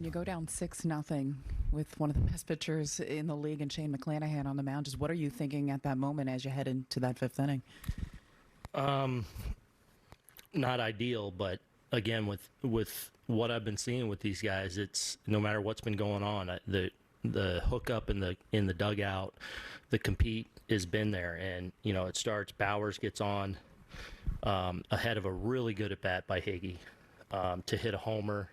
You go down 6-0 with one of the best pitchers in the league and Shane McClanahan on the mound. Just what are you thinking at that moment as you head into that fifth inning? Not ideal, but again, with what I've been seeing with these guys, it's no matter what's been going on, the hookup in the dugout, the compete has been there, and it starts. Bowers gets on ahead of a really good at bat by Higgy to hit a homer.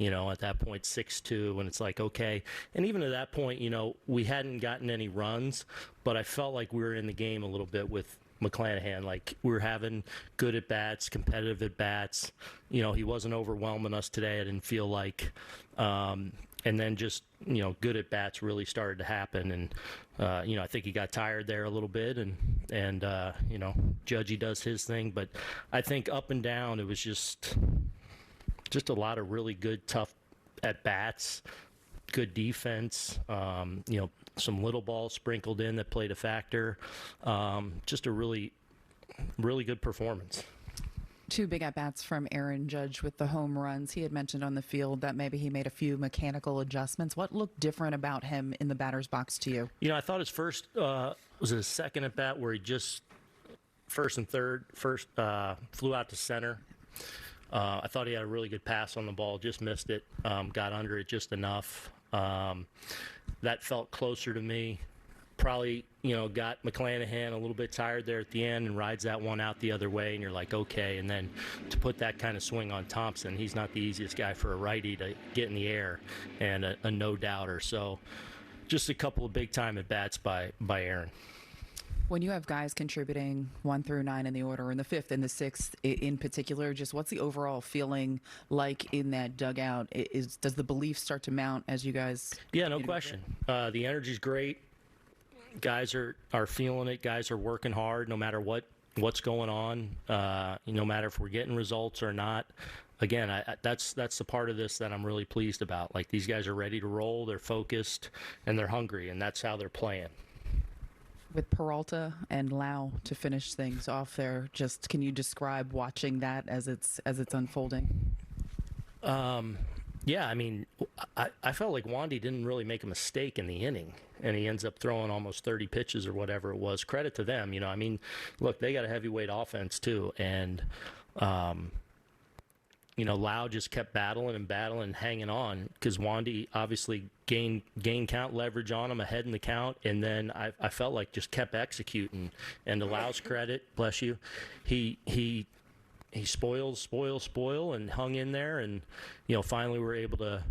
At that point, 6-2, and it's like, okay. And even at that point, we hadn't gotten any runs, but I felt like we were in the game a little bit with McClanahan. Like, we were having good at bats, competitive at bats. He wasn't overwhelming us today. I didn't feel like. And then just, good at bats really started to happen. And, I think he got tired there a little bit, and Judgy does his thing. But I think up and down, it was just a lot of really good, tough at-bats, good defense, some little balls sprinkled in that played a factor. Just a really, really good performance. Two big at-bats from Aaron Judge with the home runs. He had mentioned on the field that maybe he made a few mechanical adjustments. What looked different about him in the batter's box to you? I thought his first was his second at-bat where he just, first and third, flew out to center. I thought he had a really good pass on the ball, just missed it, got under it just enough. That felt closer to me. Probably, got McClanahan a little bit tired there at the end and rides that one out the other way, and you're like, okay. And then to put that kind of swing on Thompson, he's not the easiest guy for a righty to get in the air, and a no-doubter. So just a couple of big-time at-bats by Aaron. When you have guys contributing 1 through 9 in the order, and the fifth and the sixth in particular, just what's the overall feeling like in that dugout? Does the belief start to mount as you guys? Yeah, no question. The energy's great. Guys are feeling it. Guys are working hard no matter what's going on. No matter if we're getting results or not. Again, that's the part of this that I'm really pleased about. Like, these guys are ready to roll. They're focused and they're hungry, and that's how they're playing. With Peralta and Lau to finish things off there, just can you describe watching that as it's unfolding? Yeah, I mean, I felt like Wandy didn't really make a mistake in the inning, and he ends up throwing almost 30 pitches or whatever it was. Credit to them, I mean, look, they got a heavyweight offense too, and Lau just kept battling and hanging on, because Wandy obviously gained count leverage on him ahead in the count, and then I felt like just kept executing. And to Lau's credit, bless you, he spoiled and hung in there, and finally we're able to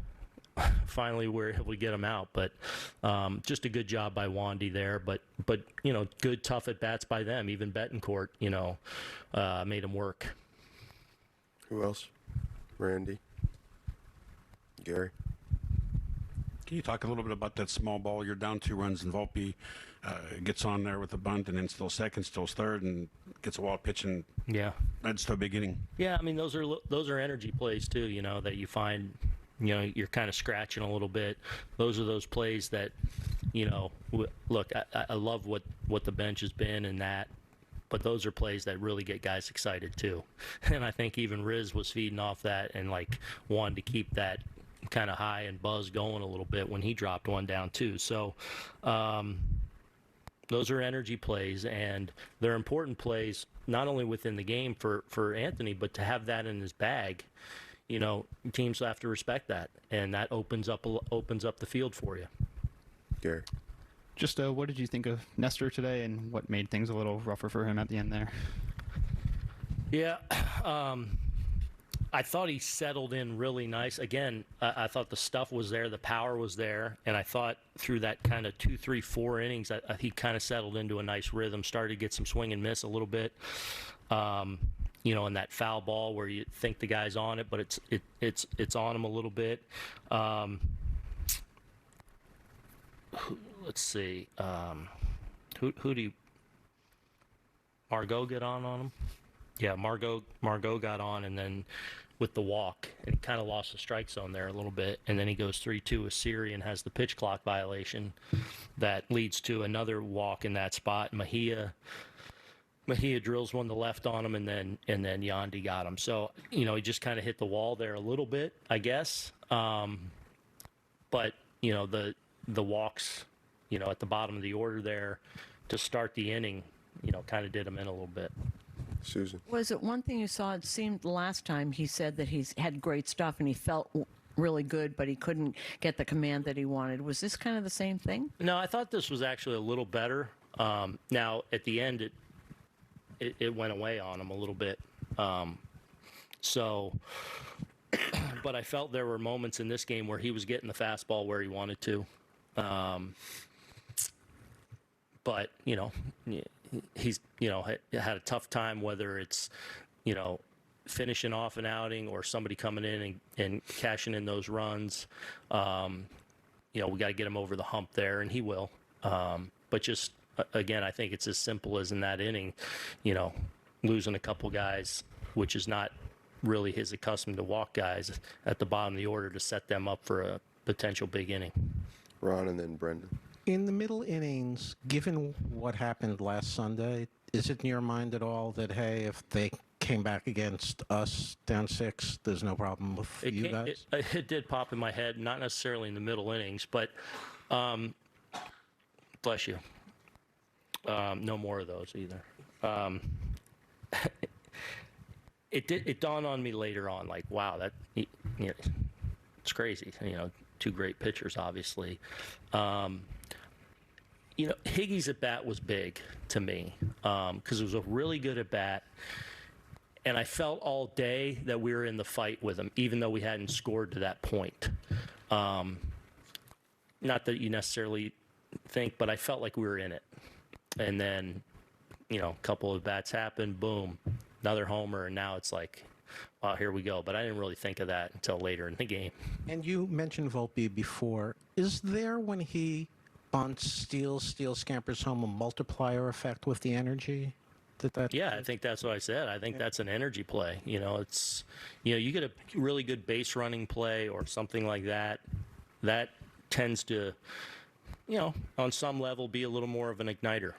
get him out. But just a good job by Wandy there. But good tough at bats by them. Even Betancourt made him work. Who else? Randy, Gary. Can you talk a little bit about that small ball? You're down 2 runs, and Volpe gets on there with a bunt, and then still second, still third, and gets a wild pitch, and that's the beginning. Yeah, I mean, those are energy plays too. That you find, you're kind of scratching a little bit. Those are those plays that, look, I love what the bench has been in that. But those are plays that really get guys excited too. And I think even Riz was feeding off that and wanted to keep that kind of high and buzz going a little bit when he dropped one down too. So those are energy plays, and they're important plays not only within the game for Anthony, but to have that in his bag. Teams have to respect that, and that opens up the field for you. Gary. Just what did you think of Nestor today, and what made things a little rougher for him at the end there? Yeah, I thought he settled in really nice. Again, I thought the stuff was there, the power was there, and I thought through that kind of 2, 3, 4 innings, he kind of settled into a nice rhythm, started to get some swing and miss a little bit. In that foul ball where you think the guy's on it, but it's on him a little bit. Let's see. Who do you... Margot get on him? Yeah, Margot got on, and then with the walk, and he kind of lost the strike zone there a little bit, and then he goes 3-2 with Siri and has the pitch clock violation that leads to another walk in that spot. Mejia drills one to left on him, and then Yandy got him. So he just kind of hit the wall there a little bit, I guess. but the walks, at the bottom of the order there to start the inning, kind of did him in a little bit. Susan. Was it one thing you saw? It seemed last time he said that he's had great stuff and he felt really good, but he couldn't get the command that he wanted. Was this kind of the same thing? No, I thought this was actually a little better. Now, at the end, it went away on him a little bit. But I felt there were moments in this game where he was getting the fastball where he wanted to. But, he's, had a tough time, whether it's, finishing off an outing or somebody coming in and cashing in those runs. We got to get him over the hump there, and he will. But just, again, I think it's as simple as in that inning, losing a couple guys, which is not really his accustomed to walk guys at the bottom of the order to set them up for a potential big inning. Ron and then Brendan. In the middle innings, given what happened last Sunday, is it in your mind at all that, hey, if they came back against us down 6, there's no problem with you guys? It did pop in my head, not necessarily in the middle innings, but bless you. No more of those either. It dawned on me later on, like, wow, that it's crazy. 2 great pitchers, obviously. Higgy's at bat was big to me because it was a really good at bat, and I felt all day that we were in the fight with him, even though we hadn't scored to that point. Not that you necessarily think, but I felt like we were in it. And then, a couple of bats happened, boom, another homer, and now it's like, wow, here we go. But I didn't really think of that until later in the game. And you mentioned Volpe before. Is there, when he bunts, steals, scampers home, a multiplier effect with the energy? Yeah, I think that's what I said. I think that's an energy play. It's, you get a really good base running play or something like that. That tends to, on some level be a little more of an igniter.